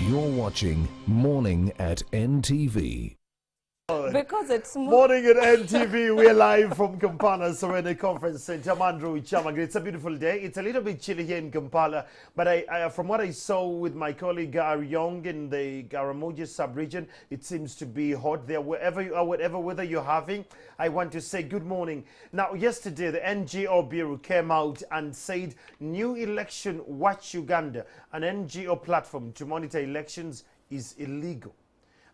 You're watching Morning at NTV. Because it's Morning at NTV, we're live from Kampala, so we're in the conference center. I'm Andrew Chamagri. It's a beautiful day. It's a little bit chilly here in Kampala, but from what I saw with my colleague Young in the Garamoja sub-region, it seems to be hot there. Wherever you are, whatever weather you're having, I want to say good morning. Now, yesterday, the NGO Bureau came out and said, New Election Watch Uganda, an NGO platform to monitor elections, is illegal.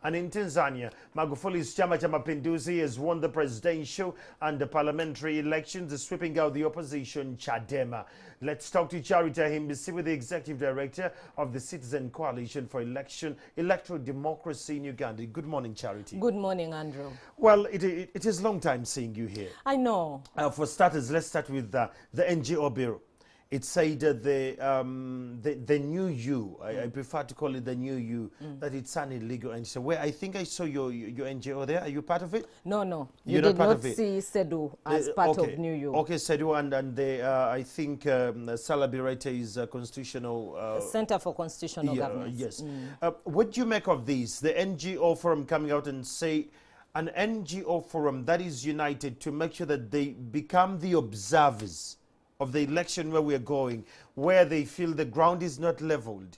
And in Tanzania, Magufuli's Chama cha Mapinduzi has won the presidential and the parliamentary elections, sweeping out the opposition, Chadema. Let's talk to Charity Himbisi, with the Executive Director of the Citizen Coalition for Electoral Democracy in Uganda. Good morning, Charity. Good morning, Andrew. Well, it is a long time seeing you here. I know. For starters, let's start with the NGO Bureau. It said that the new you, I prefer to call it the new you, that it's an illegal NGO. So where I think I saw your NGO there. Are you part of it? No. You're did not part not of it. see CCEDU as part of New You. Okay, CCEDU and the, I think Salah Birete is constitutional... Center for Constitutional Governance. Yes. What do you make of these? The NGO forum coming out and say an NGO forum that is united to make sure that they become the observers of the election where we're going, where they feel the ground is not leveled,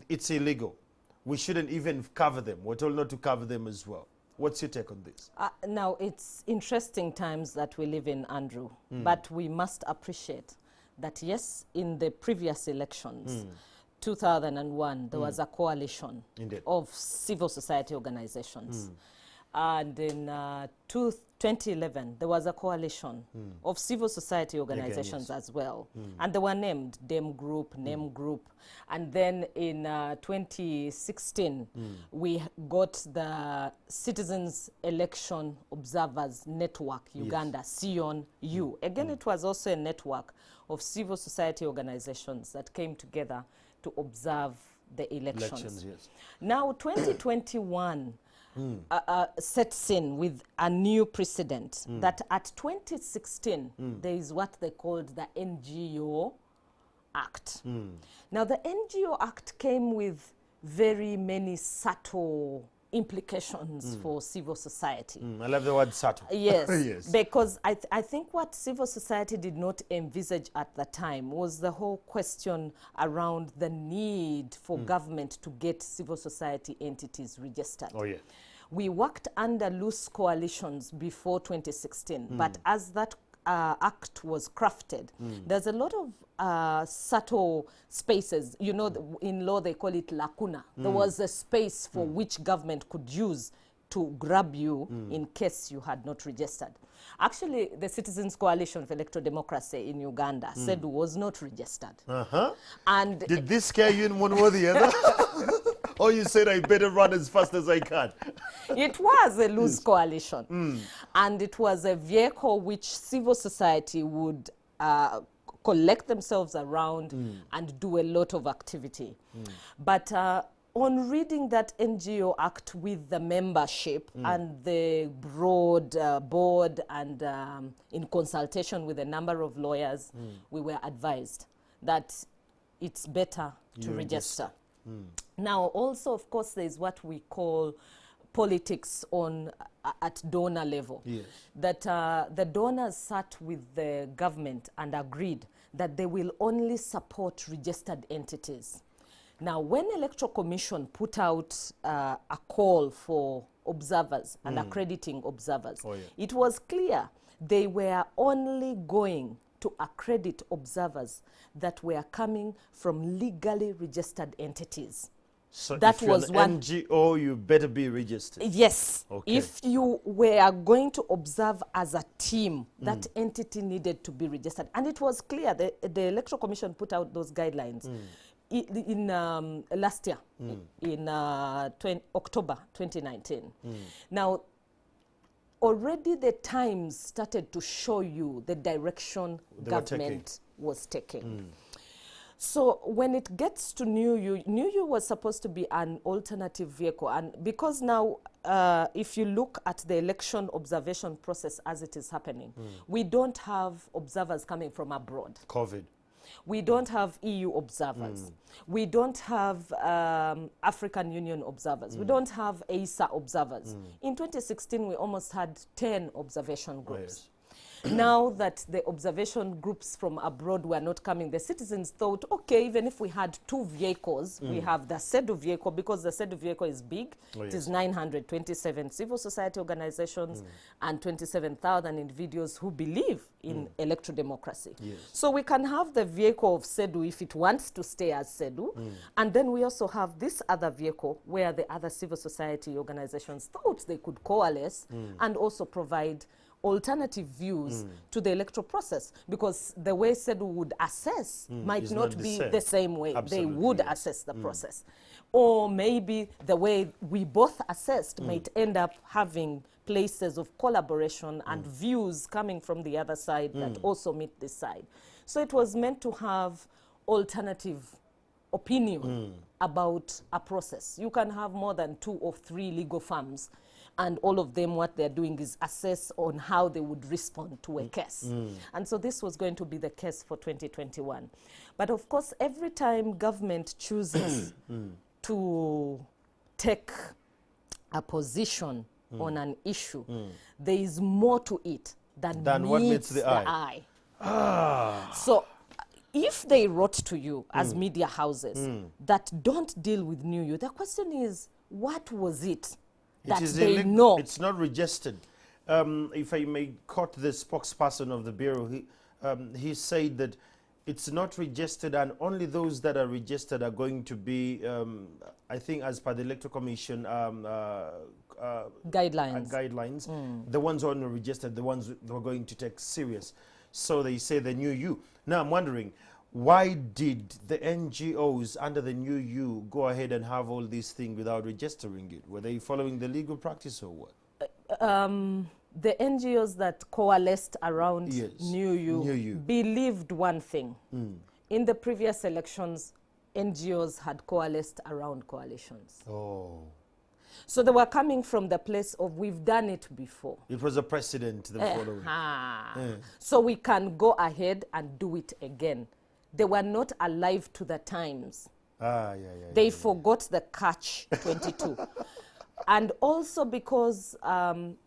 it's illegal. We shouldn't even cover them. We're told not to cover them as well. What's your take on this? Now, it's interesting times that we live in, Andrew, but we must appreciate that, yes, in the previous elections, 2001, there was a coalition of civil society organizations. And in 2011, there was a coalition of civil society organizations as well. And they were named DEM Group, NEM Group. And then in 2016, we got the Citizens Election Observers Network, Uganda, CCEDU. Again, it was also a network of civil society organizations that came together to observe the elections. Now, 2021, sets in with a new precedent that at 2016 there is what they called the NGO Act. Now the NGO Act came with very many subtle implications for civil society. I love the word subtle. Yes, yes. Because I think what civil society did not envisage at the time was the whole question around the need for government to get civil society entities registered. Oh, yeah. We worked under loose coalitions before 2016, but as that act was crafted, there's a lot of subtle spaces. You know, in law they call it lacuna. There was a space for which government could use to grab you in case you had not registered. Actually, the Citizens Coalition for Electoral Democracy in Uganda said was not registered. And did this scare you in one way or the other? Or you said I better run as fast as I can? It was a loose coalition. And it was a vehicle which civil society would collect themselves around and do a lot of activity. But on reading that NGO Act with the membership and the broad board and in consultation with a number of lawyers, we were advised that it's better to register. Now, also, of course, there's what we call politics at donor level. Yes. That the donors sat with the government and agreed that they will only support registered entities. Now, when Electoral Commission put out a call for observers and accrediting observers, it was clear they were only going to accredit observers that were coming from legally registered entities. So that if you're was an one NGO, you better be registered. Yes. Okay. If you were going to observe as a team, that entity needed to be registered. And it was clear, the Electoral Commission put out those guidelines in last year, in October 2019. Now, already the times started to show you the direction government was taking. So when it gets to New You was supposed to be an alternative vehicle. And because now, if you look at the election observation process as it is happening, we don't have observers coming from abroad. COVID. We don't have EU observers. We don't have African Union observers. We don't have ASA observers. In 2016, we almost had 10 observation groups. Now that the observation groups from abroad were not coming, the citizens thought, okay, even if we had 2 vehicles, we have the CCEDU vehicle, because the CCEDU vehicle is big. It is 927 civil society organizations and 27,000 individuals who believe in electro-democracy. So we can have the vehicle of CCEDU if it wants to stay as CCEDU, and then we also have this other vehicle where the other civil society organizations thought they could coalesce and also provide alternative views to the electoral process, because the way CCEDU would assess might not be the same way they would assess the process. Or maybe the way we both assessed might end up having places of collaboration and views coming from the other side that also meet this side. So it was meant to have alternative opinion about a process. You can have more than 2 or 3 legal firms, and all of them, what they're doing is assess on how they would respond to a case. And so this was going to be the case for 2021. But of course, every time government chooses to take a position on an issue, there is more to it than what meets the eye. So if they wrote to you as media houses that don't deal with New You, the question is, what was it that they know? It's not registered. If I may quote the spokesperson of the Bureau, he said that it's not registered, and only those that are registered are going to be, I think as per the Electoral Commission guidelines, the ones who are not registered, the ones that are going to take serious. So they say the New You. Now I'm wondering, why did the NGOs under the New You go ahead and have all these things without registering it? Were they following the legal practice or what? The NGOs that coalesced around New You believed one thing. In the previous elections, NGOs had coalesced around coalitions. So they were coming from the place of, we've done it before. It was a precedent the following. So we can go ahead and do it again. They were not alive to the times. They forgot the catch 22. And also because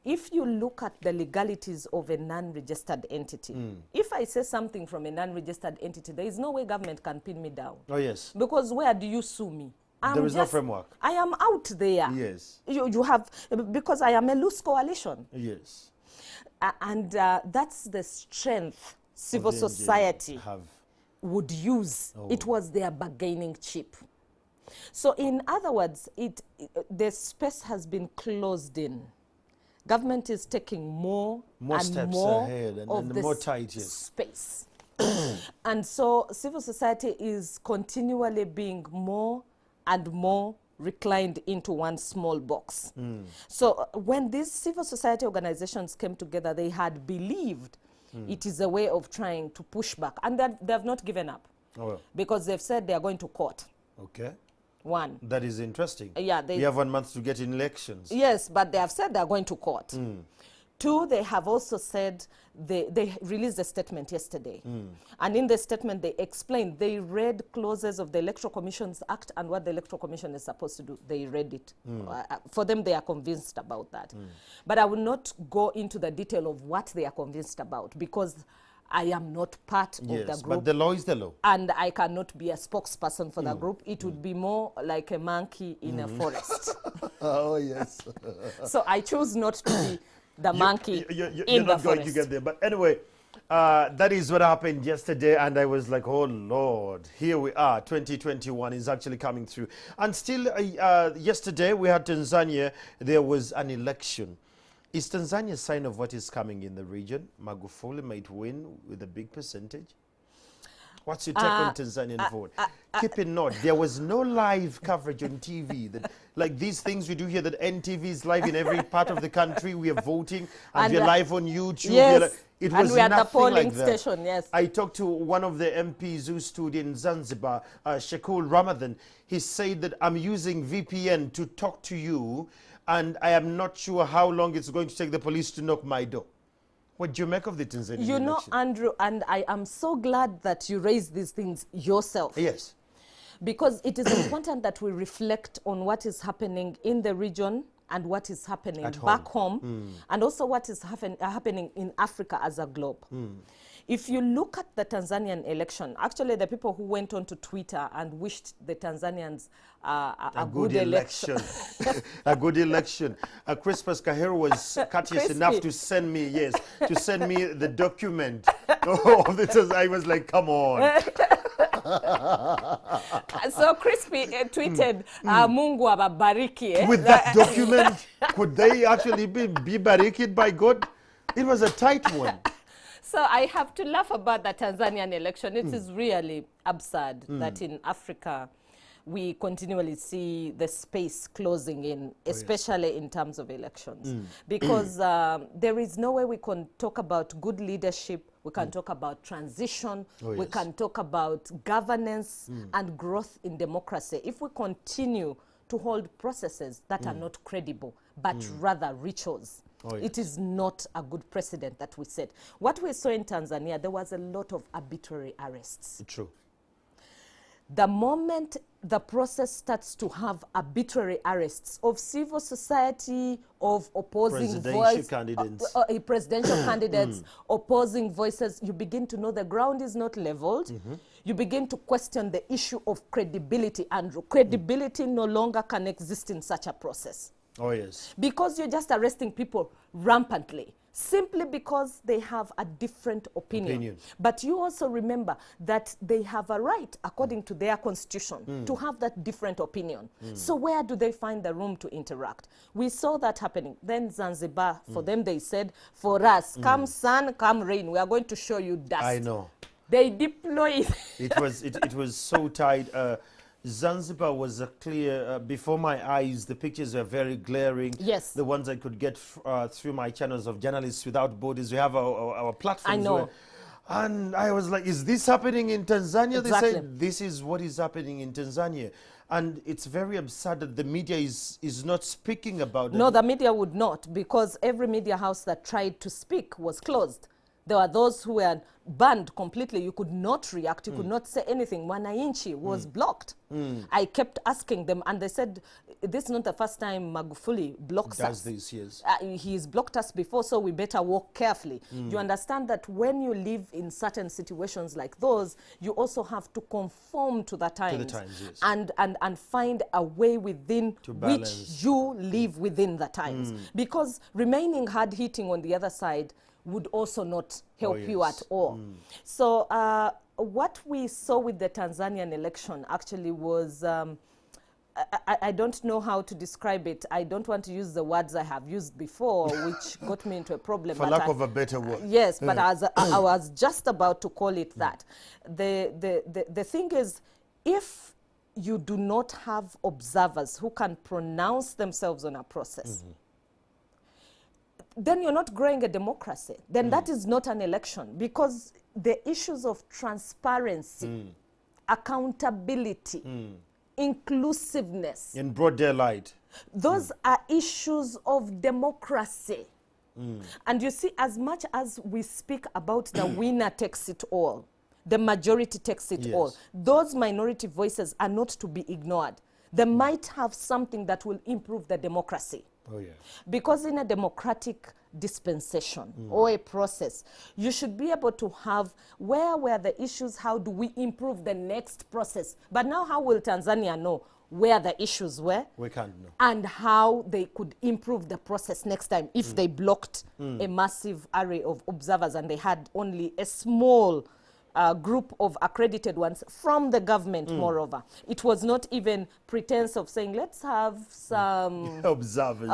if you look at the legalities of a non-registered entity, if I say something from a non-registered entity, there is no way government can pin me down. Because where do you sue me? There is no framework. I am out there. You have, because I am a loose coalition. And that's the strength civil society would use. It was their bargaining chip. So in other words, the space has been closed in. Government is taking more and steps more ahead of the more tight, space. And so civil society is continually being more and more reclined into one small box. So when these civil society organizations came together, they had believed it is a way of trying to push back. And they have not given up. Because they've said they are going to court. One. That is interesting. We have 1 month to get in elections. Yes, but they have said they are going to court. 2, they have also said, they released a statement yesterday. And in the statement, they explained, they read clauses of the Electoral Commission's Act and what the Electoral Commission is supposed to do. They read it. For them, they are convinced about that. But I will not go into the detail of what they are convinced about, because I am not part of the group. But the law is the law. And I cannot be a spokesperson for the group. It would be more like a monkey in a forest. So I choose not to be the monkey you're in the not going to forest. get there. But anyway, that is what happened yesterday, and I was like, oh Lord, here we are. 2021 is actually coming through. And still, yesterday we had Tanzania. There was an election. Is Tanzania a sign of what is coming in the region? Magufuli might win with a big percentage. What's your take on Tanzanian vote? Keep in note, there was no live coverage on TV. Like these things we do here, that NTV is live in every part of the country. We are voting, and we're live on YouTube. It was and we are nothing at the polling like that. station, I talked to one of the MPs who stood in Zanzibar, Shakul Ramadan. He said that I'm using VPN to talk to you, and I am not sure how long it's going to take the police to knock my door. What do you make of the Tanzanian You know, election? Andrew, and I am so glad that you raised these things yourself. Yes. Because it is important that we reflect on what is happening in the region and what is happening back home, and also what is happening in Africa as a globe. If you look at the Tanzanian election, actually the people who went onto Twitter and wished the Tanzanians a good election. A good election. Crispus Kahero was courteous enough to send me, the document. I was like, come on. So Crispy tweeted, Mungu awabariki. With that document, could they actually be bariked by God? It was a tight one. So I have to laugh about the Tanzanian election. It is really absurd that in Africa we continually see the space closing in, especially in terms of elections. Because there is no way we can talk about good leadership, we can talk about transition, we can talk about governance and growth in democracy if we continue to hold processes that are not credible, but rather rituals. It is not a good precedent that we set. What we saw in Tanzania, there was a lot of arbitrary arrests. True. The moment the process starts to have arbitrary arrests of civil society, of opposing presidential candidates, opposing voices, you begin to know the ground is not leveled. You begin to question the issue of credibility, Andrew. Credibility no longer can exist in such a process. Oh, yes. Because you're just arresting people rampantly, simply because they have a different opinion. But you also remember that they have a right, according to their constitution, to have that different opinion. So where do they find the room to interact? We saw that happening. Then Zanzibar, for them they said, for us, come sun, come rain, we are going to show you dust. I know. They deployed. It was so tight. Zanzibar was a clear, before my eyes, the pictures were very glaring. Yes. The ones I could get through my channels of Journalists Without Borders. We have our platforms. I know. And I was like, is this happening in Tanzania? Exactly. They said, this is what is happening in Tanzania. And it's very absurd that the media is not speaking about it. No, the media would not, because every media house that tried to speak was closed. There were those who were banned completely. You could not react. You could not say anything. Wananchi was blocked. I kept asking them, and they said, this is not the first time Magufuli blocks us. This, yes. He's blocked us before, so we better walk carefully. You understand that when you live in certain situations like those, you also have to conform to the times, yes. and find a way within which you live within the times. Because remaining hard-hitting on the other side would also not help you at all. So what we saw with the Tanzanian election actually was, I don't know how to describe it. I don't want to use the words I have used before, which got me into a problem. For lack of a better word. Yes, but I was just about to call it that. The thing is, if you do not have observers who can pronounce themselves on a process, then you're not growing a democracy. Then that is not an election, because the issues of transparency, accountability, inclusiveness, in broad daylight, those are issues of democracy. And you see, as much as we speak about the winner takes it all, the majority takes it all, those minority voices are not to be ignored. They might have something that will improve the democracy. Oh, yeah. Because in a democratic dispensation or a process, you should be able to have where were the issues, how do we improve the next process. But now how will Tanzania know where the issues were? We can't know. And how they could improve the process next time if they blocked a massive array of observers and they had only a small group of accredited ones from the government, moreover. It was not even pretense of saying, let's have some observers.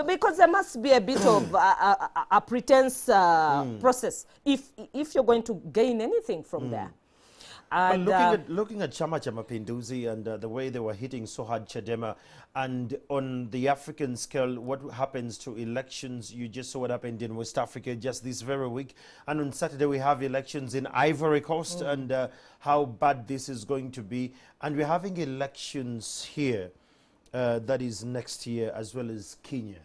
Because there must be a bit of a pretense process if you're going to gain anything from there. And looking at Chama Cha Mapinduzi and the way they were hitting so hard Chadema, and on the African scale, what happens to elections? You just saw what happened in West Africa just this very week. And on Saturday, we have elections in Ivory Coast and how bad this is going to be. And we're having elections here, that is next year, as well as Kenya.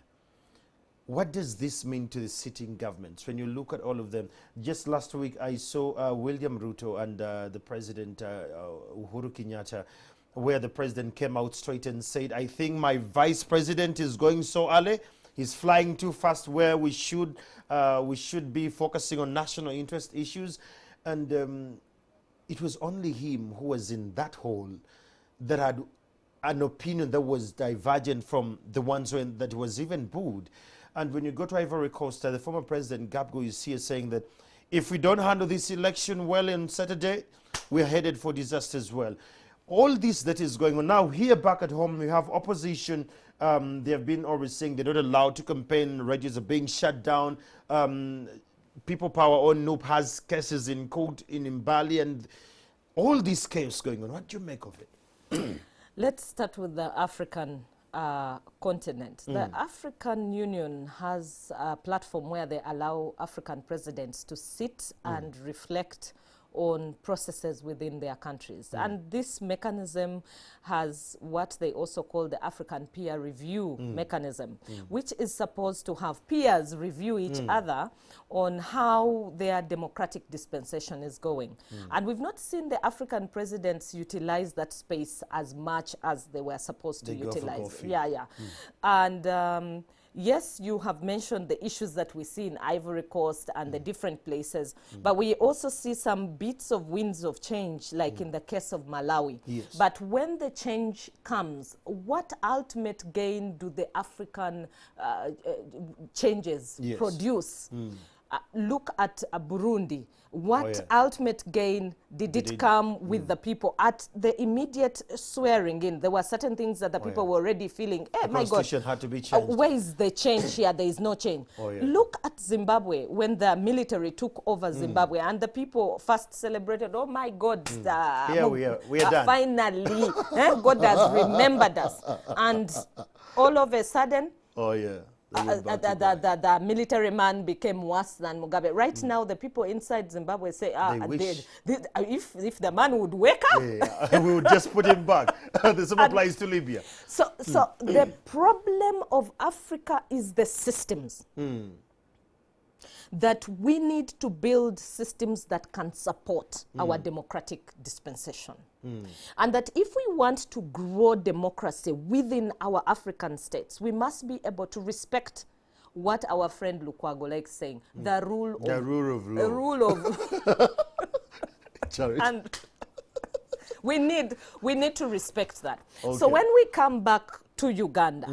what does this mean to the sitting governments when you look at all of them? Just last week, I saw William Ruto and the president, Uhuru Kenyatta, where the president came out straight and said, I think my vice president is going so early. He's flying too fast where we should be focusing on national interest issues. And it was only him who was in that hole that had an opinion that was divergent from the ones that was even booed. And when you go to Ivory Coast, the former president Gbagbo is here saying that if we don't handle this election well on Saturday, we're headed for disaster as well. All this that is going on now here back at home, we have opposition. They have been always saying they're not allowed to campaign. Radios are being shut down. People Power on Noop has cases in court in Mbali, and all this chaos going on. What do you make of it? Let's start with the African continent. The African Union has a platform where they allow African presidents to sit and reflect on processes within their countries. And this mechanism has what they also call the African peer review mechanism, which is supposed to have peers review each other on how their democratic dispensation is going. And we've not seen the African presidents utilize that space as much as they were supposed to utilize. And yes, you have mentioned the issues that we see in Ivory Coast and the different places, but we also see some bits of winds of change, like in the case of Malawi. But when the change comes, what ultimate gain do the African changes produce? Look at Burundi. What ultimate gain did it come with the people? At the immediate swearing in, there were certain things that the people were already feeling, hey, my God, constitution had to be changed. Where is the change here? There is no change. Look at Zimbabwe, when the military took over Zimbabwe, and the people first celebrated, oh my God, here we are done. Finally, God has remembered us. And all of a sudden, the military man became worse than Mugabe. Right now, the people inside Zimbabwe say, if the man would wake up, we would just put him back. The same applies to Libya. So the problem of Africa is the systems. That we need to build systems that can support our democratic dispensation. And that if we want to grow democracy within our African states, we must be able to respect what our friend Lukwago likes saying, the rule of law. The rule of and we need to respect that. So when we come back to Uganda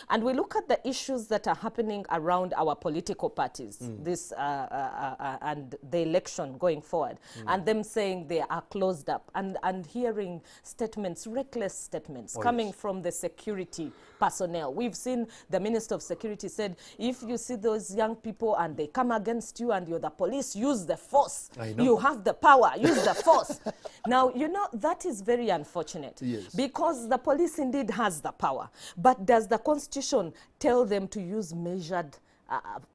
and we look at the issues that are happening around our political parties, this and the election going forward, and them saying they are closed up, and hearing statements, reckless statements coming from the security personnel. We've seen the Minister of Security said, if you see those young people and they come against you and you're the police, use the force. You have the power, use the force. Now, you know, that is very unfortunate because the police indeed has the power. But does the Constitution tell them to use measured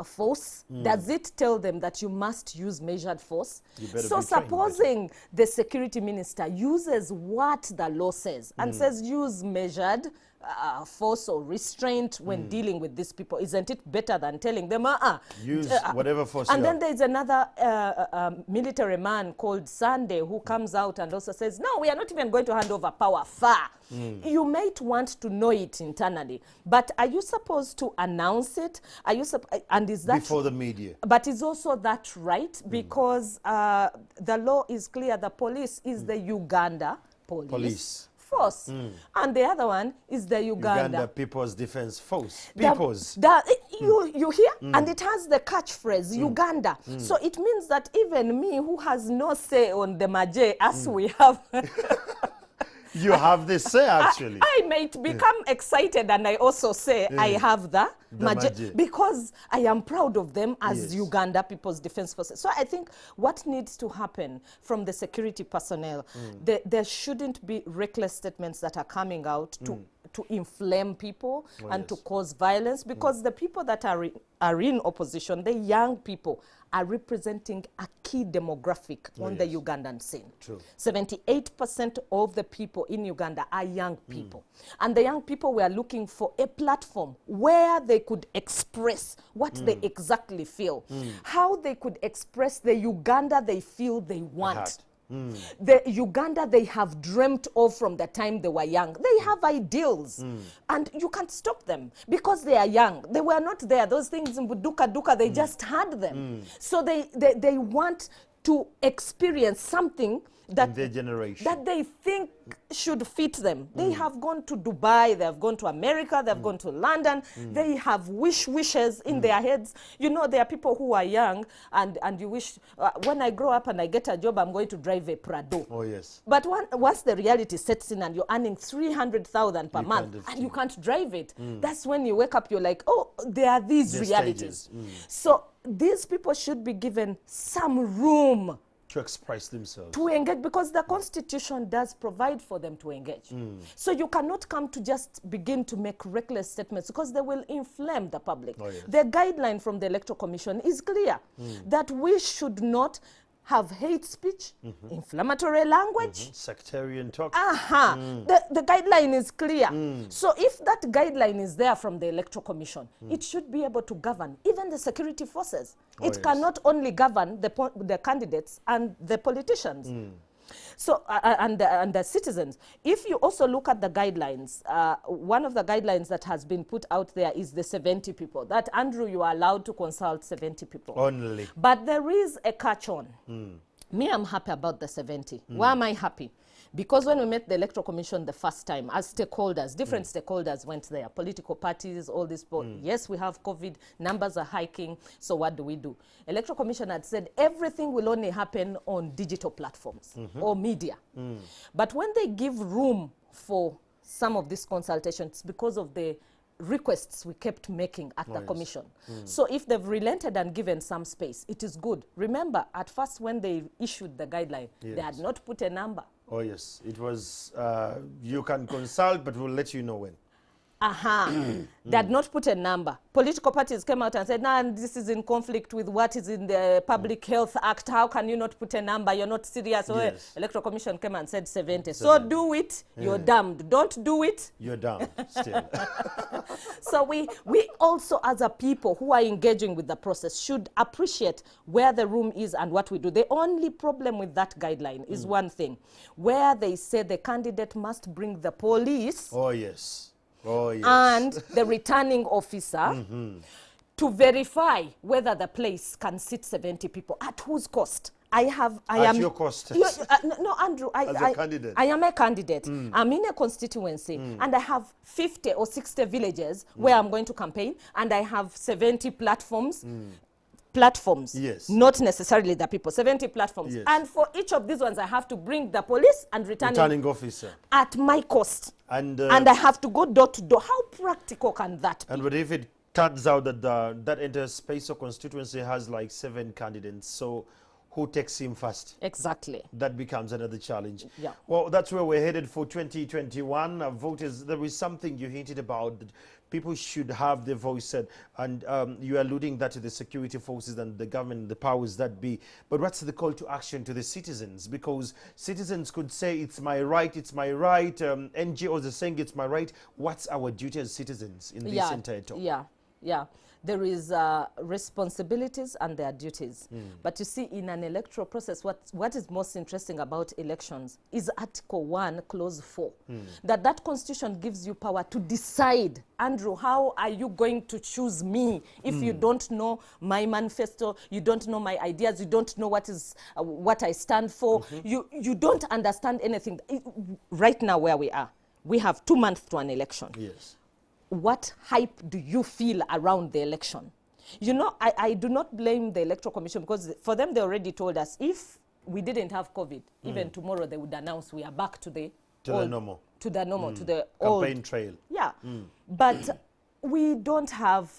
force? Does it tell them that you must use measured force? So supposing the security minister uses what the law says and says use measured force or restraint when dealing with these people, isn't it better than telling them use whatever force? And then there's another military man called Sunday who comes out and also says, no, we are not even going to hand over power far. You might want to know it internally, but are you supposed to announce it? Are you and is that before the media? But is also that right? Because the law is clear. The police is the Uganda police force, and the other one is the Uganda People's Defense Force. You hear? And it has the catchphrase Uganda. So it means that even me, who has no say on the Maje, as we have. You have this say, actually. I might become excited, and I also say I have the Maje, because I am proud of them as Uganda People's Defense Forces. So I think what needs to happen from the security personnel, there shouldn't be reckless statements that are coming out to inflame people and to cause violence, because the people that are in opposition, the young people, are representing a key demographic on the Ugandan scene. True. 78% of the people in Uganda are young people. And the young people were looking for a platform where they could express what they exactly feel, how they could express the Uganda they feel they want. The Uganda they have dreamt of from the time they were young. They have ideals, and you can't stop them because they are young. They were not there. Those things in Buduka, they just had them. So they want to experience something that in their generation, that they think should fit them. They have gone to Dubai, they have gone to America, they have gone to London. They have wishes in their heads. You know, there are people who are young and you wish, when I grow up and I get a job, I'm going to drive a Prado. Oh, yes. But once the reality sets in and you're earning 300,000 per month and you can't drive it, that's when you wake up, you're like, oh, there are these realities. So these people should be given some room to express themselves, to engage, because the Constitution does provide for them to engage. So you cannot come to just begin to make reckless statements, because they will inflame the public. Oh, yes. The guideline from the Electoral Commission is clear that we should not have hate speech, inflammatory language, sectarian talk. The guideline is clear. So if that guideline is there from the Electoral Commission, it should be able to govern even the security forces. It cannot only govern the candidates and the politicians. So, and the citizens. If you also look at the guidelines, one of the guidelines that has been put out there is the 70 people. That, Andrew, you are allowed to consult 70 people. Only. But there is a catch on. Me, I'm happy about the 70. Why am I happy? Because when we met the Electoral Commission the first time, as stakeholders, different stakeholders went there, political parties, all this. Yes, we have COVID, numbers are hiking, so what do? Electoral Commission had said everything will only happen on digital platforms or media. But when they give room for some of these consultations, because of the requests we kept making at the commission. So if they've relented and given some space, it is good. Remember, at first when they issued the guideline, they had not put a number. Oh, yes. It was, you can consult, but we'll let you know when. They had not put a number. Political parties came out and said, nah, this is in conflict with what is in the Public Health Act. How can you not put a number? You're not serious. So Electoral Commission came and said 70. So do it, you're damned. Don't do it, you're damned still. So we also, as a people who are engaging with the process, should appreciate where the room is and what we do. The only problem with that guideline is one thing, where they say the candidate must bring the police. Oh, yes. Oh, yes. And the returning officer to verify whether the place can sit 70 people. At whose cost? At your cost. No, Andrew, As a candidate. I am a candidate. I'm in a constituency and I have 50 or 60 villages where I'm going to campaign, and I have 70 platforms. Yes. Not necessarily the people, 70 platforms. Yes. And for each of these ones, I have to bring the police and returning officer at my cost. And I have to go door to door. How practical can that be? And what if it turns out that that entire space or constituency has like 7 candidates? So who takes him first? Exactly. That becomes another challenge. Yeah. Well, that's where we're headed for 2021. Voters, there is something you hinted about, that people should have their voice said, and you are alluding that to the security forces and the government, the powers that be. But what's the call to action to the citizens? Because citizens could say, it's my right, it's my right. NGOs are saying it's my right. What's our duty as citizens in this entire talk? Yeah. There is responsibilities and there are duties. But you see, in an electoral process, what is most interesting about elections is Article 1, Clause 4. That constitution gives you power to decide, Andrew, how are you going to choose me if you don't know my manifesto, you don't know my ideas, you don't know what I stand for, you don't understand anything. Right now where we are, we have 2 months to an election. Yes. What hype do you feel around the election? You know, I do not blame the Electoral Commission, because for them, they already told us if we didn't have COVID, even tomorrow they would announce we are back to the normal. To the campaign trail. Yeah. But we don't have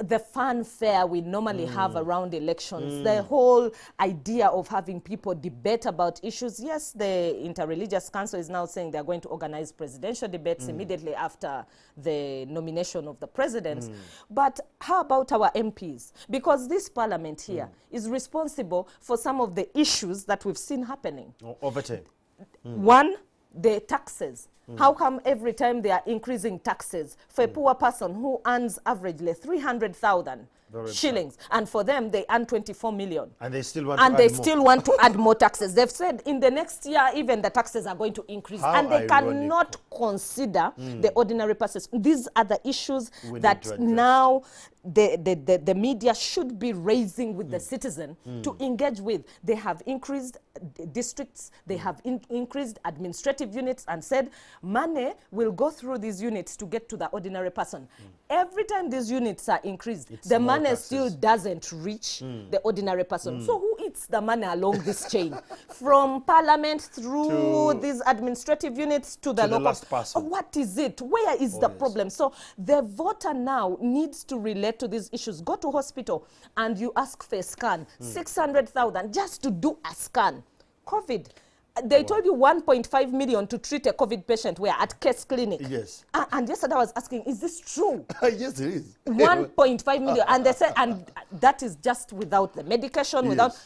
the fanfare we normally have around elections, the whole idea of having people debate about issues. Yes, the Interreligious Council is now saying they're going to organize presidential debates immediately after the nomination of the president. But how about our MPs? Because this parliament here is responsible for some of the issues that we've seen happening. Over time. One, the taxes. How come every time they are increasing taxes for a poor person who earns averagely 300,000 shillings, and for them they earn 24 million, and they still want to add more taxes? They've said in the next year even the taxes are going to increase. How and they ironic. cannot consider the ordinary person. These are the issues that now the media should be raising with the citizen to engage with. They have increased districts, they have increased administrative units, and said money will go through these units to get to the ordinary person. Every time these units are increased, the money still doesn't reach the ordinary person. So who eats the money along this chain? From parliament through these administrative units to the local last person. What is it? Where is the problem? So the voter now needs to relate to these issues. Go to hospital and you ask for a scan, 600,000 just to do a scan. COVID. They told you 1.5 million to treat a COVID patient where at Case Clinic. Yes. And yesterday I was asking, is this true? Yes, it is. 1.5 million. And they said, and that is just without the medication, without...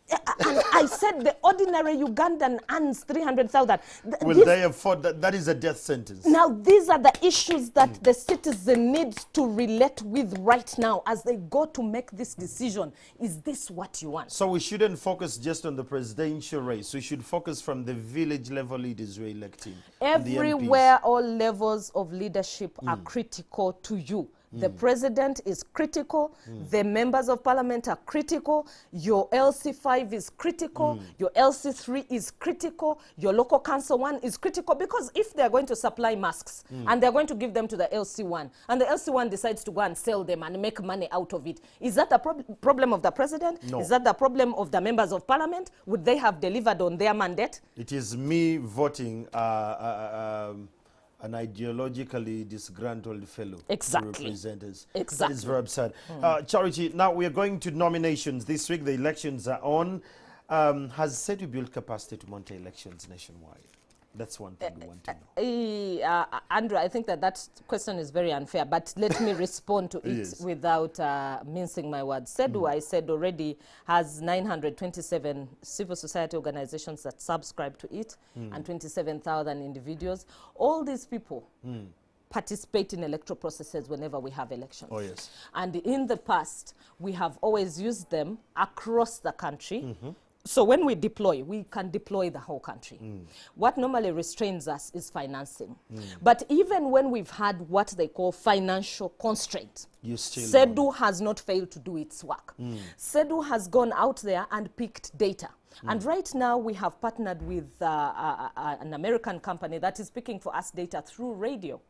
And I said the ordinary Ugandan earns 300,000. Will they afford that? That is a death sentence. Now, these are the issues that the citizen needs to relate with right now as they go to make this decision. Is this what you want? So we shouldn't focus just on the presidential race. We should focus from the village level leaders we're electing. Everywhere, all levels of leadership are critical to you. The president is critical. The members of parliament are critical. Your LC5 is critical. Your LC3 is critical. Your local council 1 is critical, because if they're going to supply masks and they're going to give them to the LC1 and the LC1 decides to go and sell them and make money out of it, is that a problem of the president? No. Is that the problem of the members of parliament? Would they have delivered on their mandate? It is me voting an ideologically disgruntled fellow to represent us. That is very absurd. Charity, now we are going to nominations this week. The elections are on. Has CCEDU built capacity to monitor elections nationwide? That's one thing we want to know. Andrew, I think that question is very unfair, but let me respond to it without mincing my words. CCEDU, I said already, has 927 civil society organizations that subscribe to it and 27,000 individuals. All these people participate in electoral processes whenever we have elections. Oh, yes. And in the past, we have always used them across the country. So when we deploy, we can deploy the whole country. What normally restrains us is financing. But even when we've had what they call financial constraint, CCEDU has not failed to do its work. CCEDU has gone out there and picked data. And right now we have partnered with an American company that is picking for us data through radio.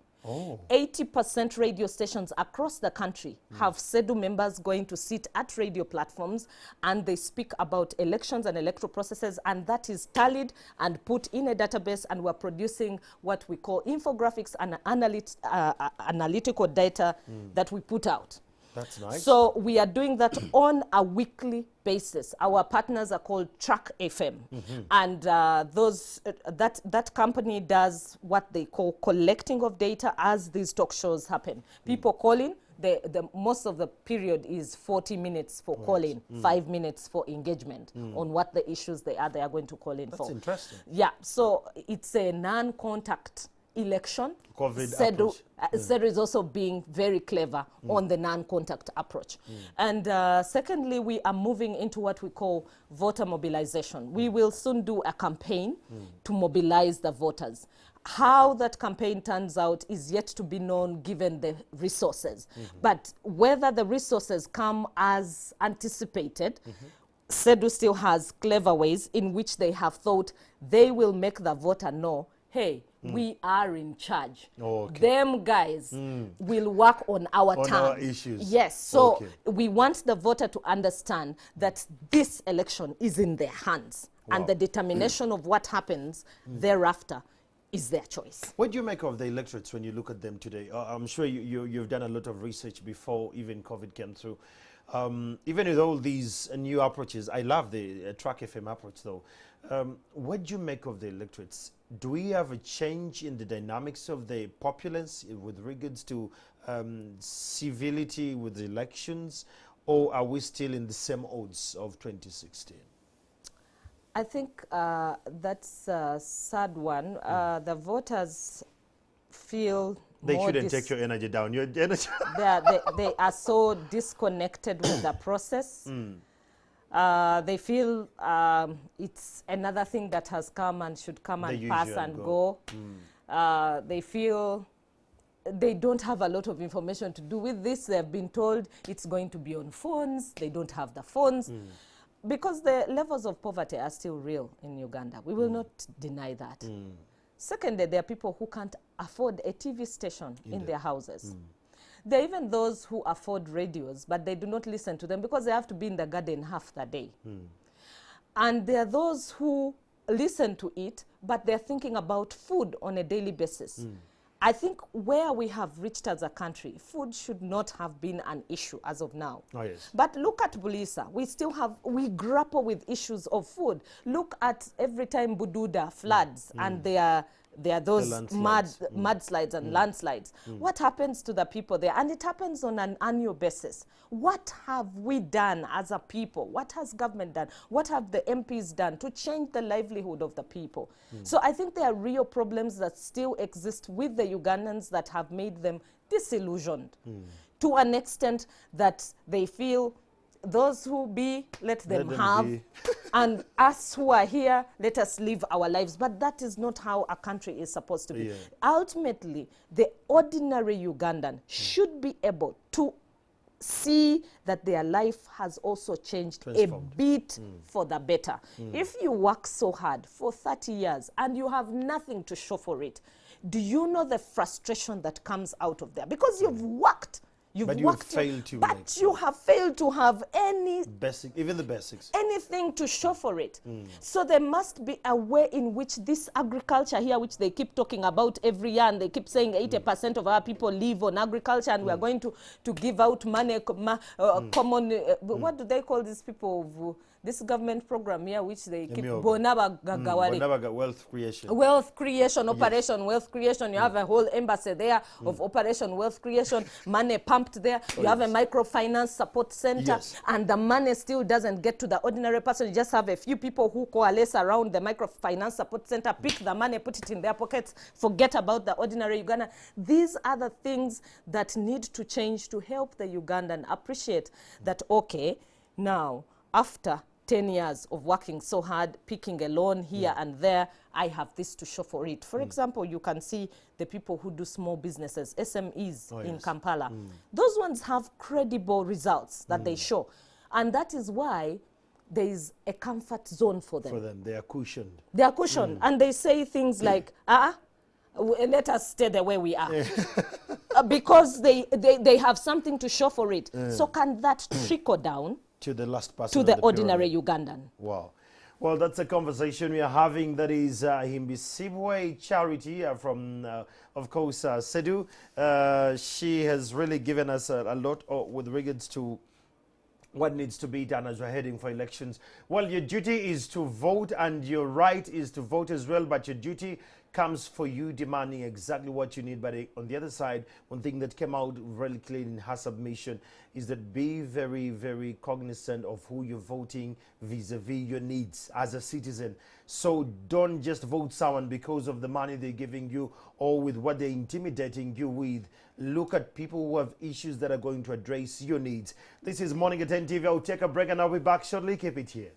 80% radio stations across the country have CCEDU members going to sit at radio platforms, and they speak about elections and electoral processes, and that is tallied and put in a database, and we're producing what we call infographics and analytical data that we put out. That's nice. So we are doing that on a weekly basis. Our partners are called Track FM, and that company does what they call collecting of data as these talk shows happen. People call in. The most of the period is 40 minutes for calling, 5 minutes for engagement on what the issues they are going to call in for. That's interesting. Yeah, so it's a non-contact election. CCEDU is also being very clever on the non-contact approach. And secondly, we are moving into what we call voter mobilization. We will soon do a campaign to mobilize the voters. How that campaign turns out is yet to be known given the resources. But whether the resources come as anticipated, CCEDU still has clever ways in which they have thought they will make the voter know, hey, we are in charge. Them guys will work on our terms. Our issues. Yes, so we want the voter to understand that this election is in their hands, and the determination of what happens thereafter is their choice. What do you make of the electorates when you look at them today? I'm sure you've done a lot of research before even COVID came through. Even with all these new approaches, I love the Track FM approach though. What do you make of the electorates? Do we have a change in the dynamics of the populace with regards to civility with elections, or are we still in the same odds of 2016? I think that's a sad one. The voters feel they more shouldn't take your energy down. Your energy. they are so disconnected with the process. They feel it's another thing that has come and should come and pass and go. They feel they don't have a lot of information to do with this. They have been told it's going to be on phones. They don't have the phones. Because the levels of poverty are still real in Uganda. We will not deny that. Secondly, there are people who can't afford a TV station in their houses. There are even those who afford radios, but they do not listen to them because they have to be in the garden half the day. And there are those who listen to it, but they're thinking about food on a daily basis. I think where we have reached as a country, food should not have been an issue as of now. Oh, yes. But look at Bulisa. We grapple with issues of food. Look at every time Bududa floods and there are those mudslides and landslides. What happens to the people there? And it happens on an annual basis. What have we done as a people? What has government done? What have the MPs done to change the livelihood of the people? So I think there are real problems that still exist with the Ugandans that have made them disillusioned to an extent that they feel those who be, let them have, and us who are here, let us live our lives. But that is not how a country is supposed to be. Ultimately, the ordinary Ugandan should be able to see that their life has also changed a bit for the better. If you work so hard for 30 years and you have nothing to show for it, do you know the frustration that comes out of there? Because you've worked. But you have failed to have any even the basics, anything to show for it. So there must be a way in which this agriculture here, which they keep talking about every year, and they keep saying 80% of our people live on agriculture, and we are going to give out money, common. What do they call these people? This government program here, which they keep wealth creation. Wealth creation, operation wealth creation. You have a whole embassy there of operation wealth creation, money pumped there. You have a microfinance support center, and the money still doesn't get to the ordinary person. You just have a few people who coalesce around the microfinance support center, pick the money, put it in their pockets, forget about the ordinary Ugandan. These are the things that need to change to help the Ugandan appreciate that, okay, now, after 10 years of working so hard, picking a loan here and there, I have this to show for it. For example, you can see the people who do small businesses, SMEs in Kampala. Those ones have credible results that they show. And that is why there is a comfort zone for them. For them, they are cushioned. They are cushioned. And they say things like, let us stay the way we are. Because they have something to show for it. So can that trickle down to the last person, to the ordinary Ugandan? Wow. Well, that's a conversation we are having. That is Himbisibwe Charity from, of course, CCEDU. She has really given us a lot with regards to what needs to be done as we're heading for elections. Well, your duty is to vote and your right is to vote as well, but your duty comes for you demanding exactly what you need. But on the other side, one thing that came out really clear in her submission is that be very, very cognizant of who you're voting vis-a-vis your needs as a citizen. So don't just vote someone because of the money they're giving you or with what they're intimidating you with. Look at people who have issues that are going to address your needs. This is Morning at 10 TV. I'll take a break and I'll be back shortly. Keep it here.